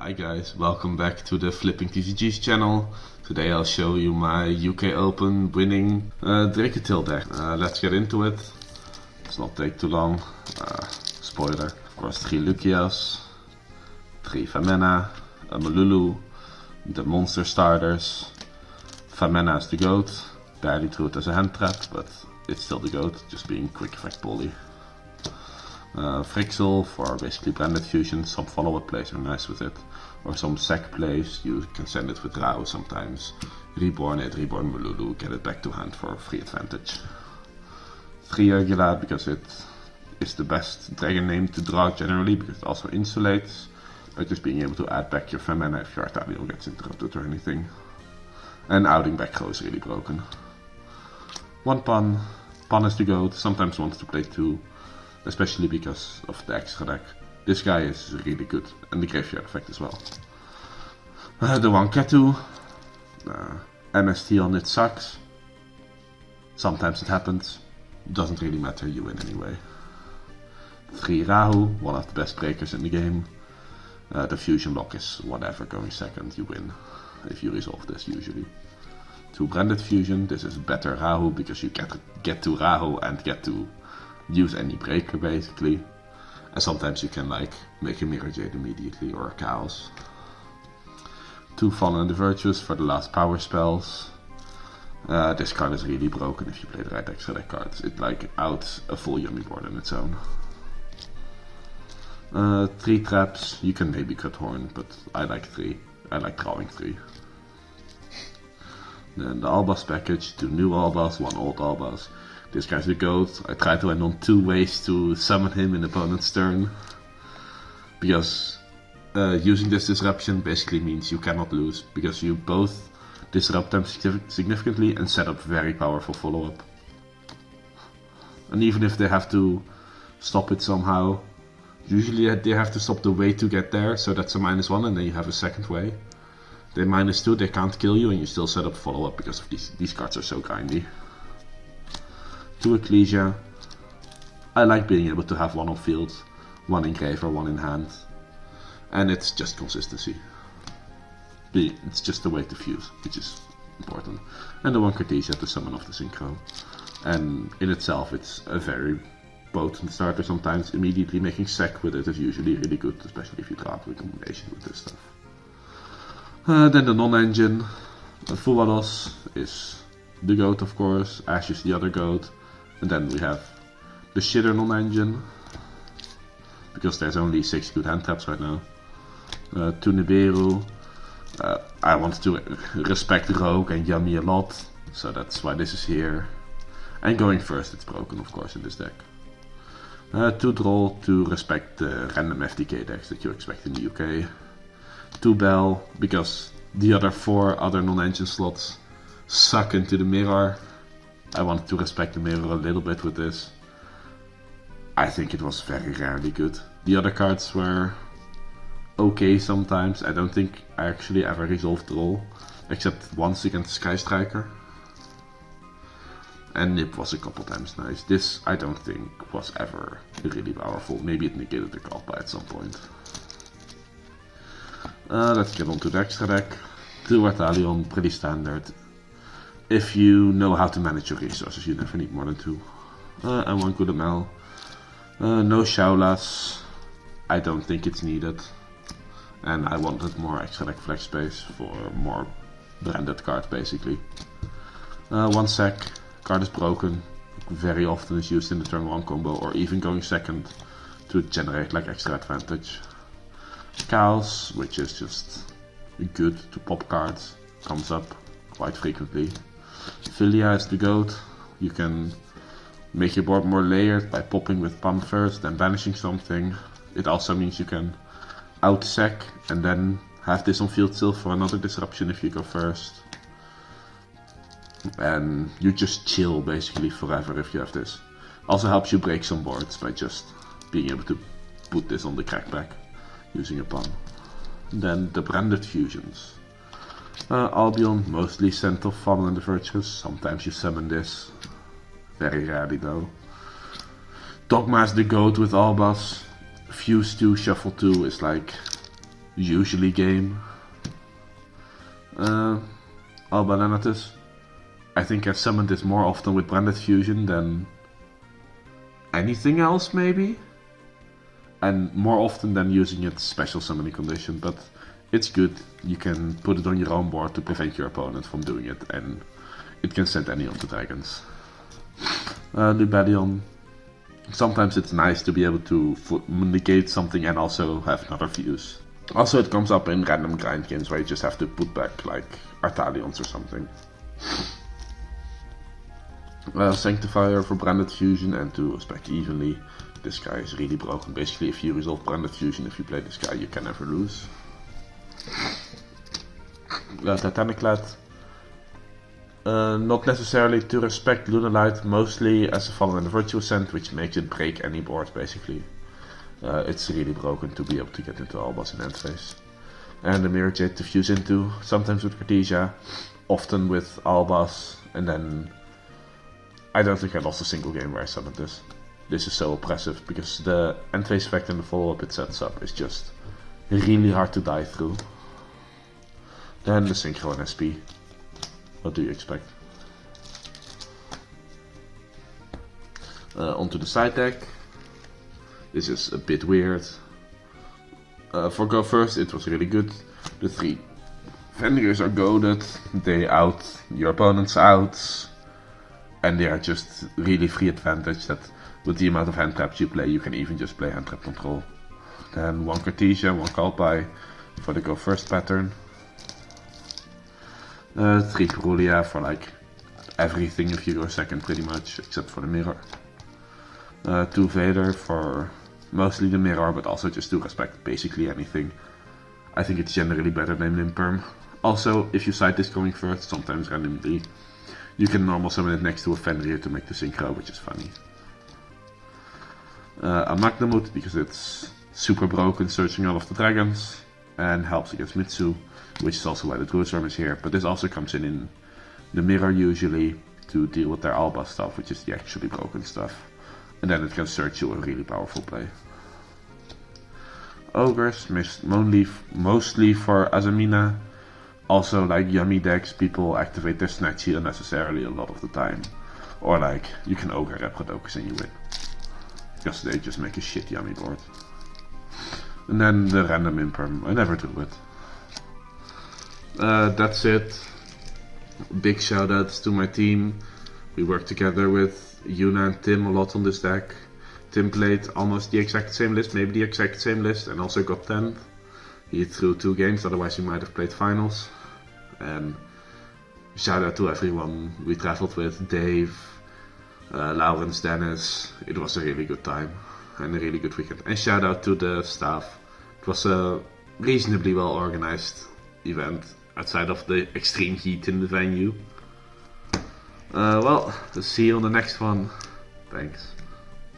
Hi guys, welcome back to the Flipping TCGs channel. Today I'll show you my UK Open winning Dracotail deck. Let's get into it. Let's not take too long. Spoiler, of course 3 Lucias, 3 Femena, a Malulu, the monster starters. Femena is the GOAT. Barely threw it as a hand trap, but it's still the GOAT, just being quick effect poly. Frixel for basically branded fusion. Some follow-up plays are nice with it, or some sec plays. You can send it with Rao sometimes. Reborn it, reborn Malulu, get it back to hand for free advantage. 3 Urgula because it is the best dragon name to draw generally, because it also insulates by just being able to add back your Femena if your Artalion gets interrupted or anything. And outing back row is really broken. 1 Pan. Pan is the GOAT, sometimes wants to play 2. Especially because of the extra deck. This guy is really good, and the graveyard effect as well. The 1 Ketu. MST on it sucks. Sometimes it happens. Doesn't really matter, you win anyway. 3 Rahu, one of the best breakers in the game. The fusion lock is whatever, going second, you win. If you resolve this usually. 2 branded fusion, this is better Rahu because you get to Rahu and get to use any breaker basically, and sometimes you can like make a Mirror Jade immediately or a Chaos. 2 Fallen and the Virtuous for the last power spells. This card is really broken if you play the right extra deck cards. It like outs a full Yummy board on its own. 3 traps, you can maybe cut Horn, but I like 3. I like drawing 3. Then the Albas package, 2 new Albas, 1 old Albas. This guy's the GOAT. I try to end on 2 ways to summon him in opponent's turn. Because using this disruption basically means you cannot lose. Because you both disrupt them significantly and set up very powerful follow-up. And even if they have to stop it somehow, usually they have to stop the way to get there, so that's a -1 and then you have a second way. They -2, they can't kill you and you still set up follow-up because of these cards are so grindy. 2 Ecclesia. I like being able to have 1 on field, 1 in grave or 1 in hand. And it's just consistency. It's just the way to fuse, which is important. And the 1 Cartesia to summon off the synchro. And in itself it's a very potent starter sometimes. Immediately making sec with it is usually really good, especially if you draw up a combination with this stuff. Then the non-engine. Fuwalos is the GOAT of course, Ash is the other GOAT. And then we have the shitter non-engine, because there's only 6 good hand traps right now. 2 Nibiru. I want to respect Rogue and Yummy a lot, so that's why this is here. And going first, it's broken of course in this deck. 2 Droll to respect the random FTK decks that you expect in the UK. 2 Bell, because the other 4 other non-engine slots suck into the mirror. I wanted to respect the mirror a little bit with this. I think it was very rarely good. The other cards were okay sometimes. I don't think I actually ever resolved the roll, except once against Sky Striker. And Nip was a couple times nice. This I don't think was ever really powerful. Maybe it negated the Kalpa at some point. Let's get on to the extra deck. 2 Artalion, pretty standard. If you know how to manage your resources, you never need more than 2. And 1 Kudamel. No Shaulas. I don't think it's needed. And I wanted more extra deck flex space for more branded cards basically. 1 Sec. Card is broken. Very often is used in the turn 1 combo or even going second to generate like extra advantage. Chaos, which is just good to pop cards. Comes up quite frequently. Filia is the GOAT. You can make your board more layered by popping with Pan first, then banishing something. It also means you can out-sec and then have this on field still for another disruption if you go first. And you just chill basically forever if you have this. Also helps you break some boards by just being able to put this on the crackback using a Pan. Then the branded fusions. Albion, mostly sent off Fallen and the Virtuous. Sometimes you summon this. Very rarely though. Dogma is the GOAT with Albas. Fuse 2, Shuffle 2 is like usually game. Alba Lenatus. I think I've summoned this more often with Branded Fusion than anything else, maybe? And more often than using its special summoning condition, but it's good. You can put it on your own board to prevent your opponent from doing it, and it can send any of the dragons. Lubellion. Sometimes it's nice to be able to negate something and also have another views. Also, it comes up in random grind games where you just have to put back like Artalions or something. Sanctifier for Branded Fusion and to spec evenly. This guy is really broken. Basically, if you resolve Branded Fusion, if you play this guy, you can never lose. Titanic Lad. Not necessarily to respect Lunalight, mostly as a Fallen and a Virtue Ascent, which makes it break any board basically. It's really broken to be able to get into Albas in end phase. And the Mirror Jade to fuse into, sometimes with Cartesia, often with Albas, and then I don't think I lost a single game where I summoned this. This is so oppressive because the end phase effect and the follow-up it sets up is just really hard to die through. Then the Synchro and SP. What do you expect? Onto the side deck. This is a bit weird. For Go First it was really good. The 3 Fenrirs are goaded, they out your opponent's outs, and they are just really free advantage that with the amount of hand traps you play, you can even just play hand trap control. Then 1 Cartesia, 1 Kalpai for the Go First pattern. 3 Perulia for like everything if you go second pretty much, except for the mirror. 2 Vader for mostly the mirror, but also just to respect basically anything. I think it's generally better than Limperm. Also, if you side this going first, sometimes randomly, you can normal summon it next to a Fenrir to make the synchro, which is funny. A Magnamut because it's super broken, searching all of the dragons, and helps against Mitsu, which is also why the Druidsworm is here. But this also comes in the mirror usually to deal with their Alba stuff, which is the actually broken stuff. And then it can search you a really powerful play. Ogres, mostly for Azamina. Also, like yummy decks, people activate their Snatchy unnecessarily a lot of the time. Or like, you can Ogre Reprodokus and you win. Because they just make a shit yummy board. And then the random Imperm, I never do it. That's it. Big shoutouts to my team. We worked together with Yuna and Tim a lot on this deck. Tim played almost the exact same list, maybe the exact same list, and also got 10th. He threw 2 games, otherwise he might have played finals. And shout out to everyone we traveled with, Dave, Laurens, Dennis. It was a really good time and a really good weekend. And shout out to the staff. It was a reasonably well organized event outside of the extreme heat in the venue. Well, see you on the next one. Thanks.